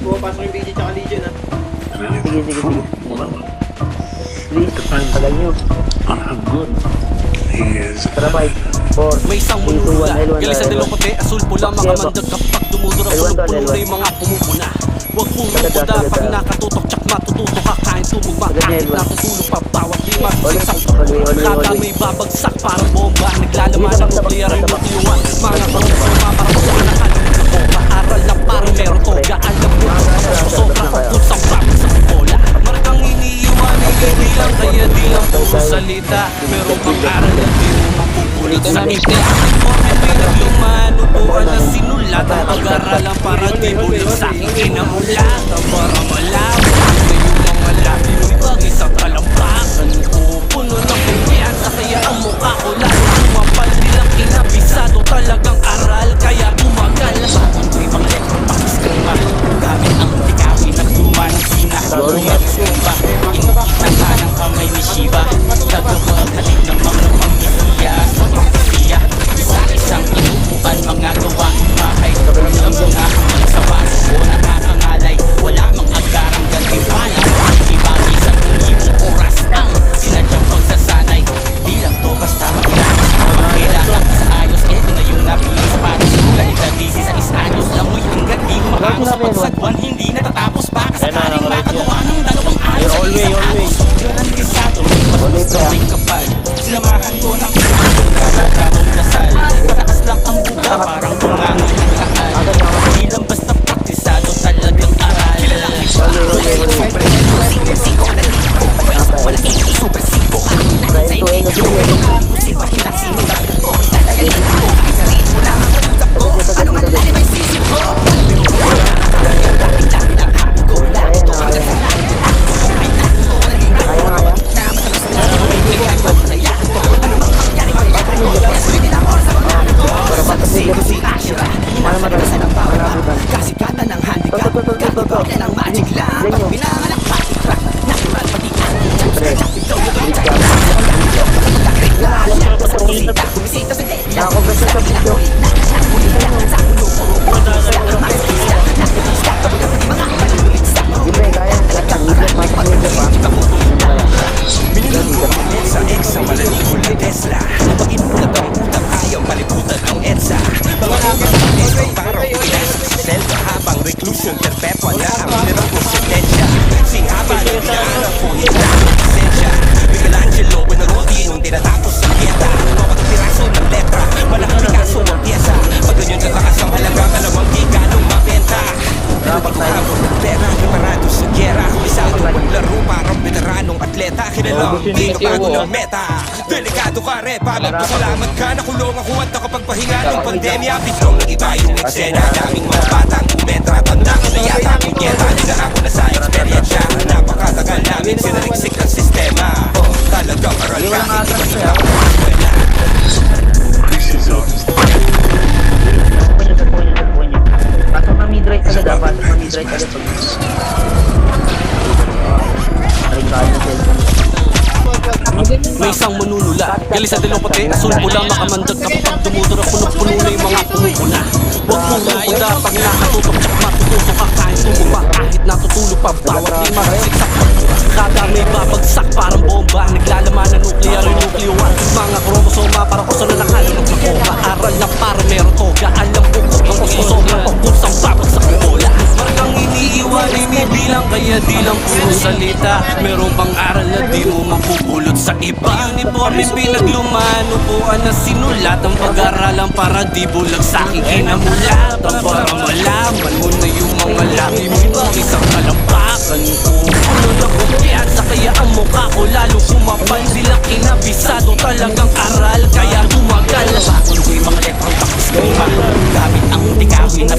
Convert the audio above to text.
pumapasok yung BG tsaka Legion, ha? Sige, sige, sige. Please, tagal nyo. Tara, 5, 4, May isang 3, 2, 1, manunula, L1 galis sa L1. dilaw puti, asul pula, mga mandag kapag dumudura, L1 to, puno-puno L1. na yung mga pumupuna. Huwag pong Sagad, mabuda, sagad, pag sagad. nakatutok, tsak matututo ka, kain tumugma, Sagad, kahit L1. natutulog pa, bawat lima, Always, siksang always, always, kada always. may babagsak, parang bomba, naglalaman ng nuclear yung nuclear, mga kromosoma, parang sa anakan, maaral lang parang meron toga, alam mo, sobrang pagkutsang bakit sa bola. Markang iniiwan, hindi lang kaya di lang puro salita, meron pang aral na di mo mapupulot sa ite. Orme pinagluman, upuan na sinulat, ang pag-aralan para di bulit sa aking kinamulat. Ang para malawak, ngayon lang malaki mo ibagay sa talampakan ko. Puno ng kumpiyansa, kaya ang mukha ko lalo kumapal, bilang kinabisado talagang aral, kaya umagal. Bakit may mga lekong pakiskrima, gamit ang tikawin na luma ng sina. Lumariskumba, inikita ng kamay ni Shiva, nagkakagaling ng mga pangisiya. Sa pangisiya, sa isang inupuan, mga gawain bahay, ng mga hamang sa baso, nakakangalay, wala mang agarang gantiwala. Ibagi sa kungibong oras ang sinadyang pagsasanay. Di lang to basta makilala, kailangan sa ayos, eto na yung napilis para sulat itabisi sa isanyos. Lamoy hanggat di humahangos sa pagsagwan, hindi natatapos pa kasakaling makagawa ng dalawang ayos sa isang ayos. Yun ang disado, mas sabay kapal, sinamahan ko ng kakagamong dasal. Mataas lang ang buga, parang bumangon ng kaal. Hindi lang basta praktisado, talagang aral. Kilalaki siya, super siko na dito, wala ikay super siko. Sa hindi ko, sipa pinagsimula ko, talagang dito, sa ritmo lang ang pagkutap ko. Ano man lalim ay sisip ko. Dami-dami ng hapon ko, lahat ito hanggang sa lahat. Ay lahat ko, naging ako na matalas na ikaw ko, nayahan ko. Ano mang mangyari, mangyari ko. Sulit din ang oras sa mga ko. Sino si Ashira, inakalasan ng bawal. Kasikatan ng handicap, katibayan ng magic lang. Pinanganak magic crack, natural pati ang ikaw yung pagkakita. Bumisita sa dead lang, sa pinakulit na. Nakulit lang, sa ulo ko. Sa magsisa, nakikista. Kapag mga malulit sa mo. Minulong sa EDSA, malalikul na Tesla. Pag-inulat ang utang, ayaw maliputan ang EDSA. Mga kapatid, parang pilas sa selva. Habang reclusion, perpetua na ang minirang ko sentensya. Singhaban ang pinaanak ko, hila ang lisensya. Michelangelo, pinarodi nung tinatapos sa dieta. Bawat piraso ng letra, malaking Picasso ang pyesa. Pag ganyan katakas ang halaga, kalawang di ganong mabenta. Pero di ko habol ng pera, preparado sa gera. Bisado maglaro, parang veteranong atleta. Kilalang di ka bago ng meta. Delikado ka repa, magpasalamat ka. Nakulong ako at nakapagpahinga ng pandemya. Biglang nag-iba yung eksena. Daming mga batang umetra, tanda ko na yata ang keta. Liga ako na sa eksperyensya. Napakatagal namin sinaliksik ang sistema. Talagang aral ka, hindi ko siya nakapagpapwela. Pasok na mid-right agad ah, pasok na mid-right agad pag... Arigado yung cellphone. May isang manunula, galis sa dilaw puti, asul pula, makamandag kapag dumudura, puno-puno na yung mga pumupuna. Huwag pong mabuda, pag nakatutok, tsak matututo ka, kain tumugma, kahit natutulog pa, bawat lima, siksak. Kada may babagsak, parang bomba, naglalaman ng nuclear yung nuclear. Mga kromosoma, parang kuso na nakalunok na koka. Aral na para meron toga, alam ko kung ang kusosobra, pagkutsang babagsak ng bola. Markang iniiwan, inibilang, kaya di lang puro salita. Meron pang aral na di mo mapupulot sa iba. Uniforme pinagluman, upuan na sinulat. Ang pag-aralan para di bulag sa aking kinamulat. Ang para malaman mo na yung mga labi mo ibang isang kalampakan ko. Ano na kumpiyansa, kaya ang mukha ko lalo kumapal. Silang kinabisado, talagang aral, kaya tumagal. Bakon ko yung mga letrong pakiskrima, gamit ang tikawin na